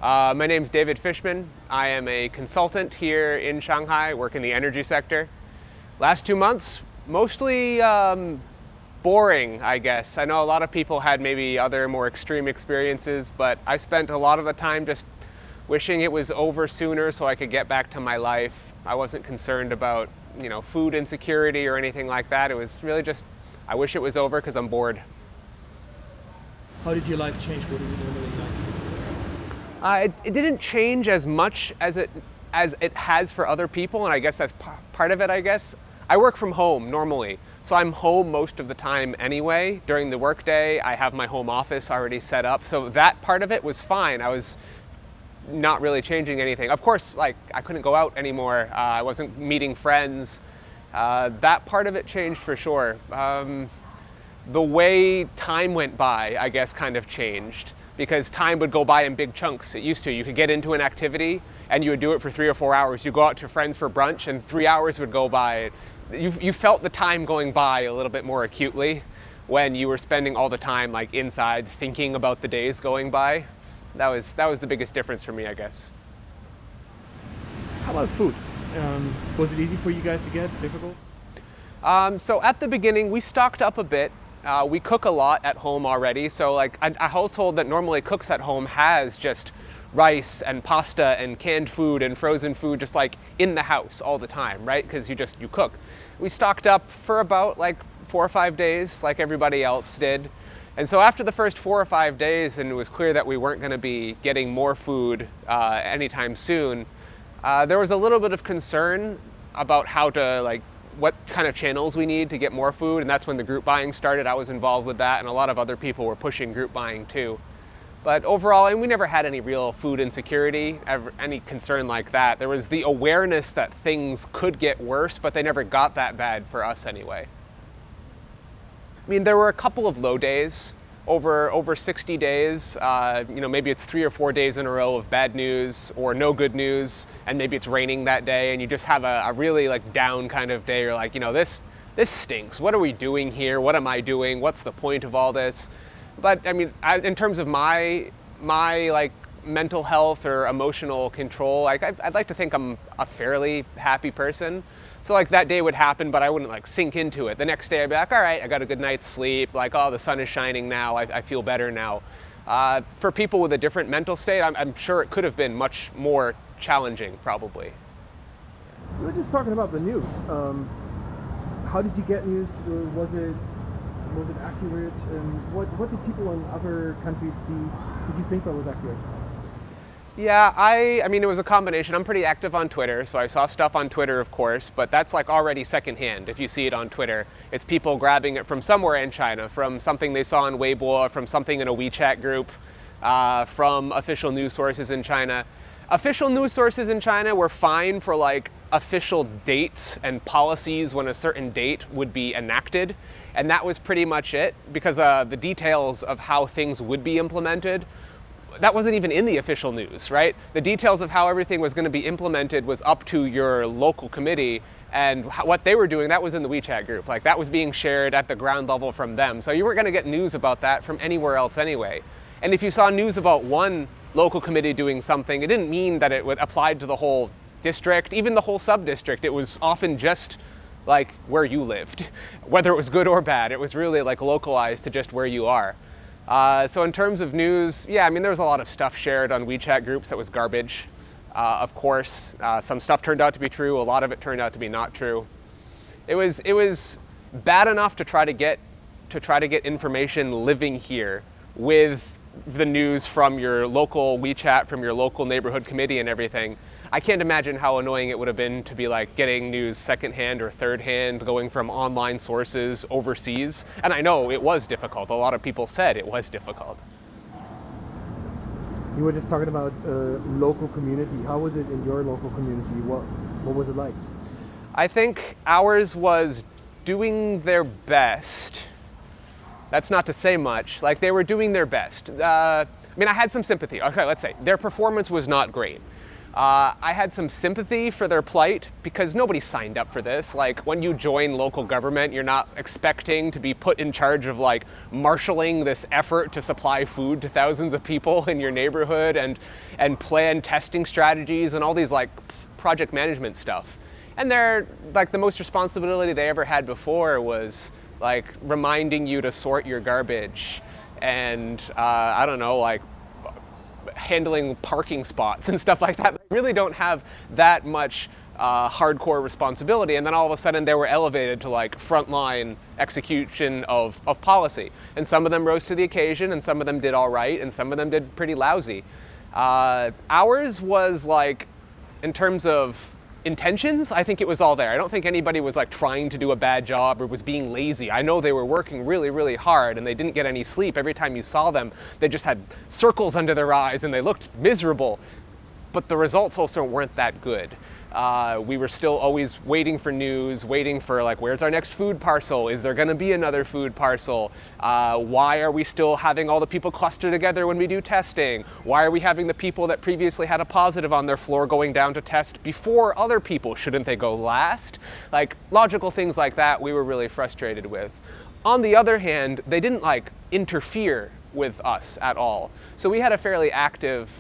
My name's David Fishman. I am a consultant here in Shanghai, work in the energy sector. Last 2 months, mostly boring, I guess. I know a lot of people had maybe other more extreme experiences, but I spent a lot of the time just wishing it was over sooner so I could get back to my life. I wasn't concerned about, food insecurity or anything like that. It was really just, I wish it was over because I'm bored. How did your life change? What is it normally like? It didn't change as much as it has for other people, and I guess that's part of it, I guess. I work from home normally, so I'm home most of the time anyway. During the workday, I have my home office already set up, so that part of it was fine. I was not really changing anything. Of course, I couldn't go out anymore. I wasn't meeting friends. That part of it changed for sure. The way time went by, I guess, kind of changed, because time would go by in big chunks. It used to. You could get into an activity and you would do it for 3 or 4 hours. You go out to friends for brunch and 3 hours would go by. You felt the time going by a little bit more acutely when you were spending all the time inside thinking about the days going by. That was the biggest difference for me, I guess. How about food? Was it easy for you guys to get? Difficult? So at the beginning, we stocked up a bit. We cook a lot at home already, so a household that normally cooks at home has just rice and pasta and canned food and frozen food just in the house all the time, right? Because you cook. We stocked up for about 4 or 5 days like everybody else did. And so after the first 4 or 5 days, and it was clear that we weren't going to be getting more food anytime soon, there was a little bit of concern about how to what kind of channels we need to get more food, and that's when the group buying started. I was involved with that, and a lot of other people were pushing group buying too. But overall, and we never had any real food insecurity, any concern like that. There was the awareness that things could get worse, but they never got that bad for us anyway. I mean, there were a couple of low days over 60 days. Maybe it's 3 or 4 days in a row of bad news or no good news, and maybe it's raining that day, and you just have a really down kind of day. You're this stinks. What are we doing here? What am I doing? What's the point of all this? But I mean, in terms of my mental health or emotional control, I'd like to think I'm a fairly happy person. So that day would happen, but I wouldn't sink into it. The next day I'd be all right, I got a good night's sleep. Oh, the sun is shining now. I feel better now. For people with a different mental state, I'm sure it could have been much more challenging, probably. We were just talking about the news. How did you get news? Was it accurate? And what did people in other countries see? Did you think that was accurate? Yeah, I mean, it was a combination. I'm pretty active on Twitter, so I saw stuff on Twitter, of course, but that's already secondhand. If you see it on Twitter, it's people grabbing it from somewhere in China, from something they saw on Weibo, from something in a WeChat group, from official news sources in China. Official news sources in China were fine for official dates and policies when a certain date would be enacted, and that was pretty much it, because the details of how things would be implemented, that wasn't even in the official news, right? The details of how everything was going to be implemented was up to your local committee, and what they were doing, that was in the WeChat group. That was being shared at the ground level from them. So you weren't going to get news about that from anywhere else anyway. And if you saw news about one local committee doing something, it didn't mean that it would apply to the whole district, even the whole sub-district. It was often just where you lived, whether it was good or bad. It was really localized to just where you are. So in terms of news, yeah, I mean, there was a lot of stuff shared on WeChat groups that was garbage. Of course, some stuff turned out to be true. A lot of it turned out to be not true. It was bad enough to try to get information living here with the news from your local WeChat, from your local neighborhood committee and everything. I can't imagine how annoying it would have been to be getting news secondhand or thirdhand, going from online sources overseas. And I know it was difficult. A lot of people said it was difficult. You were just talking about local community. How was it in your local community? What was it like? I think ours was doing their best. That's not to say much. They were doing their best. I mean, I had some sympathy. Okay, let's say their performance was not great. I had some sympathy for their plight because nobody signed up for this. Like, when you join local government, you're not expecting to be put in charge of like marshaling this effort to supply food to thousands of people in your neighborhood and plan testing strategies and all these like project management stuff. And they're like, the most responsibility they ever had before was like reminding you to sort your garbage and I don't know, like handling parking spots and stuff like that. They really don't have that much hardcore responsibility, and then all of a sudden they were elevated to like frontline execution of policy. And some of them rose to the occasion, and some of them did all right, and some of them did pretty lousy. Ours was like, in terms of intentions, I think it was all there. I don't think anybody was like trying to do a bad job or was being lazy. I know they were working really, really hard and they didn't get any sleep. Every time you saw them, they just had circles under their eyes and they looked miserable. But the results also weren't that good. We were still always waiting for news, waiting for like, where's our next food parcel? Is there gonna be another food parcel? Why are we still having all the people cluster together when we do testing? Why are we having the people that previously had a positive on their floor going down to test before other people? Shouldn't they go last? Like, logical things like that we were really frustrated with. On the other hand, they didn't like interfere with us at all. So we had a fairly active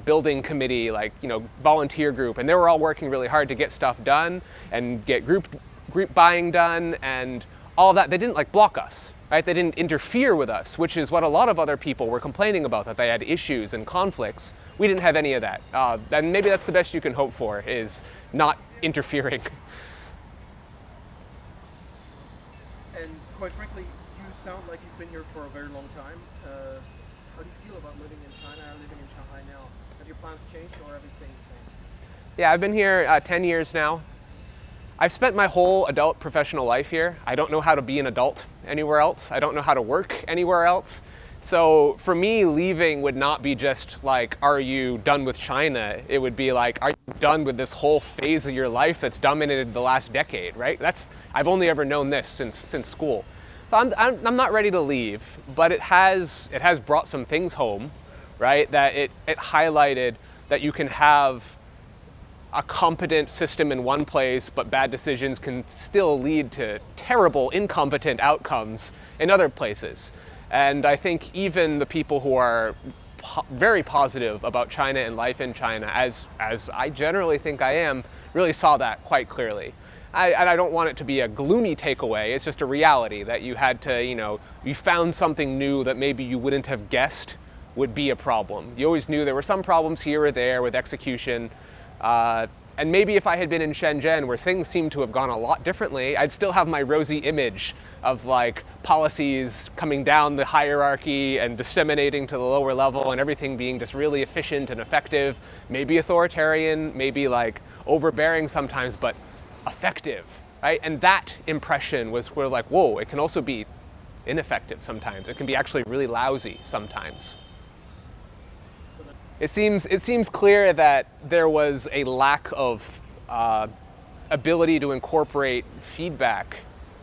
building committee, like, you know, volunteer group, and they were all working really hard to get stuff done and get group buying done and all that. They didn't like block us, right? They didn't interfere with us, which is what a lot of other people were complaining about, that they had issues and conflicts. We didn't have any of that. And maybe that's the best you can hope for, is not interfering. And quite frankly, you sound like you've been here for a very long time. How do you feel about living in China, living in Shanghai now? Have your plans changed or have they stayed the same? Yeah, I've been here 10 years now. I've spent my whole adult professional life here. I don't know how to be an adult anywhere else. I don't know how to work anywhere else. So for me, leaving would not be just like, are you done with China? It would be like, are you done with this whole phase of your life that's dominated the last decade, right? I've only ever known this since school. So I'm not ready to leave, but it has brought some things home, right? That it highlighted that you can have a competent system in one place, but bad decisions can still lead to terrible, incompetent outcomes in other places. And I think even the people who are very positive about China and life in China, as I generally think I am, really saw that quite clearly. And I don't want it to be a gloomy takeaway. It's just a reality that you had to, you found something new that maybe you wouldn't have guessed would be a problem. You always knew there were some problems here or there with execution. And maybe if I had been in Shenzhen, where things seem to have gone a lot differently, I'd still have my rosy image of like policies coming down the hierarchy and disseminating to the lower level and everything being just really efficient and effective, maybe authoritarian, maybe like overbearing sometimes, but effective, right? And that impression was where like, whoa, it can also be ineffective sometimes. It can be actually really lousy sometimes. It seems clear that there was a lack of ability to incorporate feedback.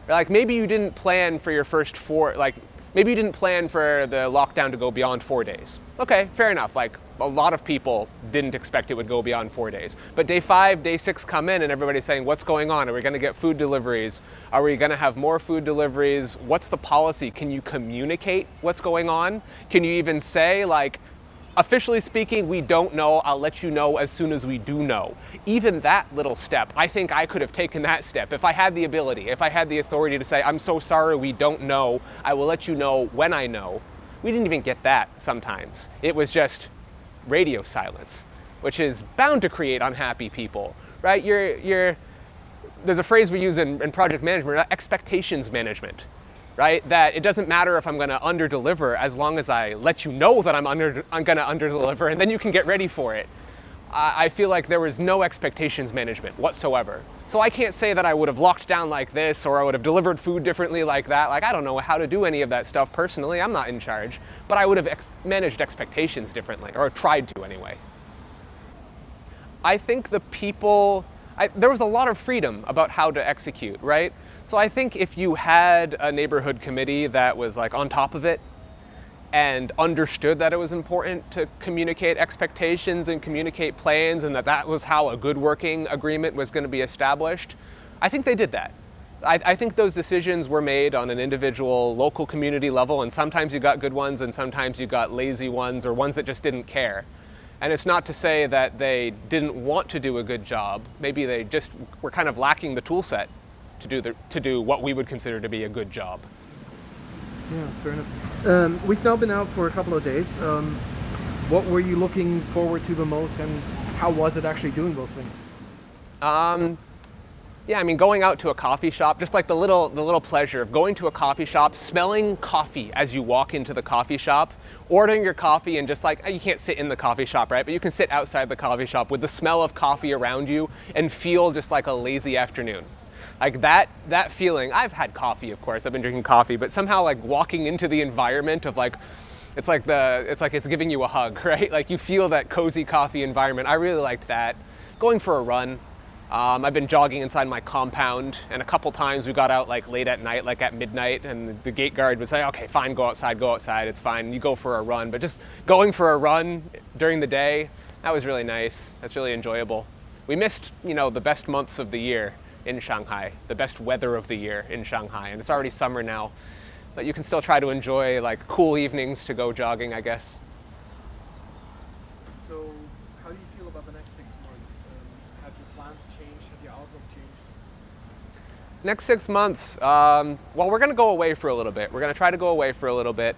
Like, maybe you didn't plan for your first maybe you didn't plan for the lockdown to go beyond 4 days. Okay, fair enough. Like, a lot of people didn't expect it would go beyond 4 days. But day 5, day 6 come in and everybody's saying, what's going on? Are we gonna get food deliveries? Are we gonna have more food deliveries? What's the policy? Can you communicate what's going on? Can you even say, like, officially speaking, we don't know, I'll let you know as soon as we do know. Even that little step, I think I could have taken that step if I had the ability, if I had the authority to say, I'm so sorry, we don't know, I will let you know when I know. We didn't even get that sometimes. It was just radio silence, which is bound to create unhappy people, right? There's a phrase we use in project management, expectations management. Right? That it doesn't matter if I'm going to under-deliver as long as I let you know that I'm going to under-deliver, and then you can get ready for it. I feel like there was no expectations management whatsoever. So I can't say that I would have locked down like this or I would have delivered food differently like that. Like, I don't know how to do any of that stuff personally. I'm not in charge. But I would have managed expectations differently, or tried to anyway. I think the people, there was a lot of freedom about how to execute, right? So I think if you had a neighborhood committee that was like on top of it, and understood that it was important to communicate expectations and communicate plans, and that was how a good working agreement was going to be established, I think they did that. I think those decisions were made on an individual, local community level, and sometimes you got good ones and sometimes you got lazy ones or ones that just didn't care. And it's not to say that they didn't want to do a good job. Maybe they just were kind of lacking the tool set to do what we would consider to be a good job. Yeah, fair enough. We've now been out for a couple of days. What were you looking forward to the most, and how was it actually doing those things? Yeah, I mean, going out to a coffee shop, just like the little pleasure of going to a coffee shop, smelling coffee as you walk into the coffee shop, ordering your coffee, and just like, you can't sit in the coffee shop, right? But you can sit outside the coffee shop with the smell of coffee around you and feel just like a lazy afternoon. Like that feeling. I've had coffee, of course, I've been drinking coffee, but somehow like walking into the environment of like, it's like it's giving you a hug, right? Like you feel that cozy coffee environment. I really liked that. Going for a run. I've been jogging inside my compound, and a couple times we got out like late at night, like at midnight, and the gate guard would say, okay, fine, go outside, it's fine, you go for a run. But just going for a run during the day, that was really nice. That's really enjoyable. We missed, the best months of the year in Shanghai, the best weather of the year in Shanghai, and it's already summer now, but you can still try to enjoy like cool evenings to go jogging, I guess. So, how do you feel about the next 6 months? Have your plans changed? Has your outlook changed? Next 6 months, well, we're going to go away for a little bit. We're going to try to go away for a little bit.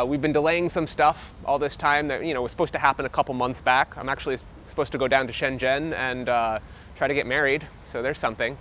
We've been delaying some stuff all this time that was supposed to happen a couple months back. I'm actually supposed to go down to Shenzhen and try to get married, so there's something.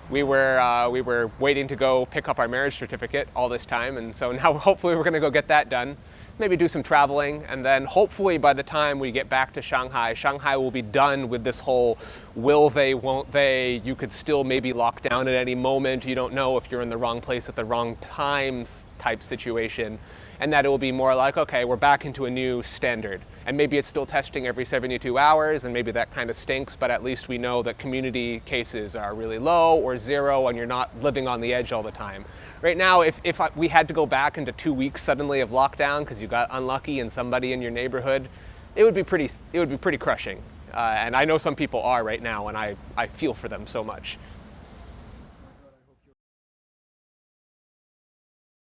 We were waiting to go pick up our marriage certificate all this time, and so now hopefully we're going to go get that done. Maybe do some traveling, and then hopefully by the time we get back to Shanghai, Shanghai will be done with this whole will they, won't they, you could still maybe lock down at any moment, you don't know if you're in the wrong place at the wrong times type situation, and that it will be more like, okay, we're back into a new standard. And maybe it's still testing every 72 hours, and maybe that kind of stinks, but at least we know that community cases are really low or zero, and you're not living on the edge all the time. Right now, if we had to go back into 2 weeks suddenly of lockdown because you got unlucky and somebody in your neighborhood, it would be pretty crushing. And I know some people are right now, and I feel for them so much.